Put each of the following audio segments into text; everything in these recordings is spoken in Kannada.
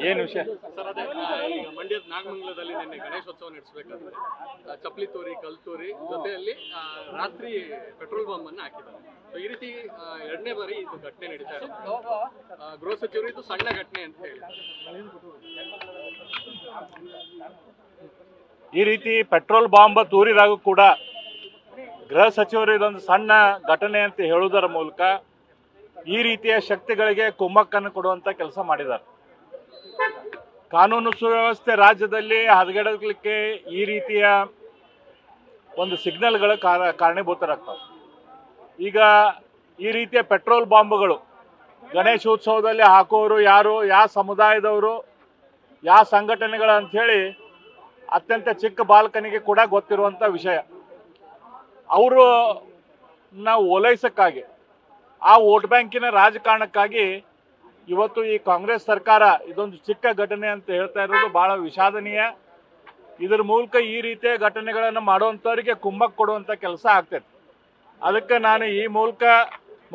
ಏನು ವಿಷಯ ಸರ್? ಅದೇ ಈಗ ಮಂಡ್ಯದ ನಾಗಮಂಗಲದಲ್ಲಿ ನಿನ್ನೆ ಗಣೇಶೋತ್ಸವ ನಡೆಸಬೇಕಾದ್ರೆ ಚಪ್ಪಲಿ ತೋರಿ ಕಲ್ ತೋರಿ ಜೊತೆಯಲ್ಲಿ ರಾತ್ರಿ ಪೆಟ್ರೋಲ್ ಬಾಂಬ್ ಅನ್ನು ಹಾಕಿದ್ದಾರೆ. ಸೊ ಈ ರೀತಿ ಎರಡನೇ ಬಾರಿ ಇದು ಘಟನೆ ನಡೀತಾ ಇದೆ. ಗೃಹ ಸಚಿವರು ಇದು ಸಣ್ಣ ಘಟನೆ ಅಂತ ಹೇಳಿ ಈ ರೀತಿ ಪೆಟ್ರೋಲ್ ಬಾಂಬ್ ತೂರಿದಾಗ ಕೂಡ ಗೃಹ ಸಚಿವರು ಇದೊಂದು ಸಣ್ಣ ಘಟನೆ ಅಂತ ಹೇಳುವುದರ ಮೂಲಕ ಈ ರೀತಿಯ ಶಕ್ತಿಗಳಿಗೆ ಕುಮ್ಮಕ್ಕನ್ನು ಕೊಡುವಂತ ಕೆಲಸ ಮಾಡಿದ್ದಾರೆ. ಕಾನೂನು ಸುವ್ಯವಸ್ಥೆ ರಾಜ್ಯದಲ್ಲಿ ಹದಗೆಡಲಿಕ್ಕೆ ಈ ರೀತಿಯ ಒಂದು ಸಿಗ್ನಲ್ಗಳು ಕಾರಣೀಭೂತರಾಗ್ತವೆ. ಈಗ ಈ ರೀತಿಯ ಪೆಟ್ರೋಲ್ ಬಾಂಬ್ಗಳು ಗಣೇಶೋತ್ಸವದಲ್ಲಿ ಹಾಕೋರು ಯಾರು, ಯಾವ ಸಮುದಾಯದವರು, ಯಾವ ಸಂಘಟನೆಗಳು ಅಂಥೇಳಿ ಅತ್ಯಂತ ಚಿಕ್ಕ ಬಾಲಕನಿಗೆ ಕೂಡ ಗೊತ್ತಿರುವಂಥ ವಿಷಯ. ಅವರು ನಾವು ಓಲೈಸಕ್ಕಾಗಿ ಆ ವೋಟ್ ಬ್ಯಾಂಕಿನ ರಾಜಕಾರಣಕ್ಕಾಗಿ ಇವತ್ತು ಈ ಕಾಂಗ್ರೆಸ್ ಸರ್ಕಾರ ಇದೊಂದು ಚಿಕ್ಕ ಘಟನೆ ಅಂತ ಹೇಳ್ತಾ ಇರೋದು ಬಹಳ ವಿಷಾದನೀಯ. ಇದರ ಮೂಲಕ ಈ ರೀತಿಯ ಘಟನೆಗಳನ್ನು ಮಾಡುವಂಥವರಿಗೆ ಕುಮ್ಮಕ್ಕು ಕೊಡುವಂಥ ಕೆಲಸ ಆಗ್ತೈತೆ. ಅದಕ್ಕೆ ನಾನು ಈ ಮೂಲಕ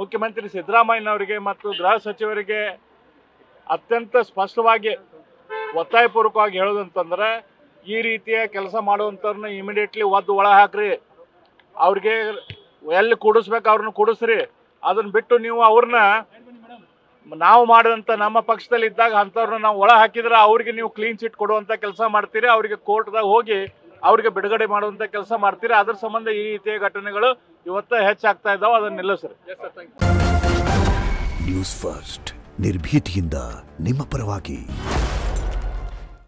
ಮುಖ್ಯಮಂತ್ರಿ ಸಿದ್ದರಾಮಯ್ಯನವರಿಗೆ ಮತ್ತು ಗೃಹ ಸಚಿವರಿಗೆ ಅತ್ಯಂತ ಸ್ಪಷ್ಟವಾಗಿ ಒತ್ತಾಯಪೂರ್ವಕವಾಗಿ ಹೇಳೋದಂತಂದ್ರೆ ಈ ರೀತಿಯ ಕೆಲಸ ಮಾಡುವಂಥವ್ರನ್ನ ಇಮಿಡಿಯೇಟ್ಲಿ ಒದ್ದು ಒಳ ಹಾಕ್ರಿ, ಅವ್ರಿಗೆ ಎಲ್ಲಿ ಕೂಡಿಸ್ಬೇಕು ಅವ್ರನ್ನ ಕೂಡಿಸ್ರಿ. ಅದನ್ನ ಬಿಟ್ಟು ನೀವು ಅವ್ರನ್ನ ನಾವು ಮಾಡಿದಂಥ ನಮ್ಮ ಪಕ್ಷದಲ್ಲಿ ಇದ್ದಾಗ ಅಂಥವ್ರನ್ನ ನಾವು ಒಳ ಹಾಕಿದ್ರೆ ಅವ್ರಿಗೆ ನೀವು ಕ್ಲೀನ್ ಚಿಟ್ ಕೊಡುವಂಥ ಕೆಲಸ ಮಾಡ್ತೀರಿ, ಅವ್ರಿಗೆ ಕೋರ್ಟ್ದಾಗ ಹೋಗಿ ಅವ್ರಿಗೆ ಬಿಡುಗಡೆ ಮಾಡುವಂಥ ಕೆಲಸ ಮಾಡ್ತೀರಿ. ಅದ್ರ ಸಂಬಂಧ ಈ ರೀತಿಯ ಘಟನೆಗಳು ಇವತ್ತು ಹೆಚ್ಚಾಗ್ತಾ ಇದ್ದಾವೆ. ಅದನ್ನ ನಿಲ್ಲಿಸ್ರಿ. ನ್ಯೂಸ್ ಫಸ್ಟ್ ನಿರ್ಭೀತಿಯಿಂದ ನಿಮ್ಮ ಪರವಾಗಿ.